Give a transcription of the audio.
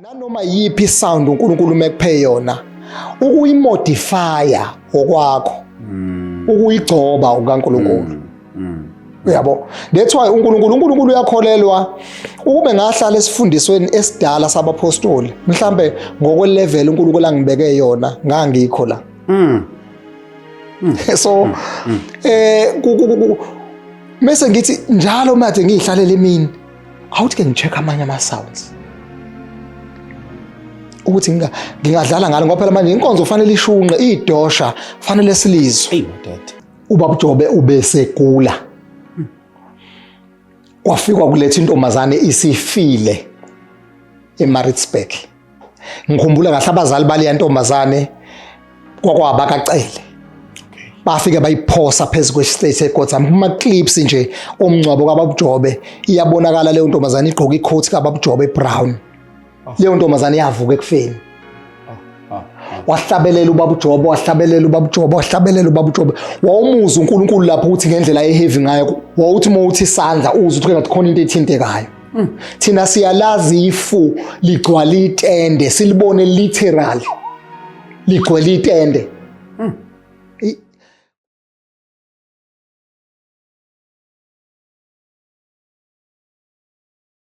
nanoma yiphi sound uNkulunkulu mekuphe yona ukuyimodifya okwakho ukuyigcoba ukaNkulunkulu uyabo that's why uNkulunkulu uyakholelwa ube ngahlala esifundisweni esidala sabapostoli mhlambe ngokwe level uNkulunkulu angibeke yona ngangikho la so mase ngithi njalo manje ngihlalela emini awuthi ke ngicheck amanye ama sounds ukuthi ngingadlala ngalo ngoba phela manje inkonzo kufanele ishunqe idosha kufanele silizwe ubaba Jobe ubesegula kwafika kuletha intombazane isifile eMaritzburg ngikhumbula kahle abazali bali yantombazane kwakwabakacele bafika bayiphosa phezulu kwestage eGotham kuma clips nje omncwabo kaBaba Jobe iyabonakala leyo ntombazane igqoka icoat kaBaba Jobe brown leyo ntombazane yavuka ekufeni wahlabelela uBaba Jobe wahlabelela uBaba Jobe wahlabelela uBaba Jobe wawumuza uNkulunkulu lapho ukuthi ngendlela eheavy ngayo wawuthi mawuthi isandla uze ukuthi ngathi khona into ethintekayo thina siyalazi ifu ligcwala itende silibone literally ligcwala itende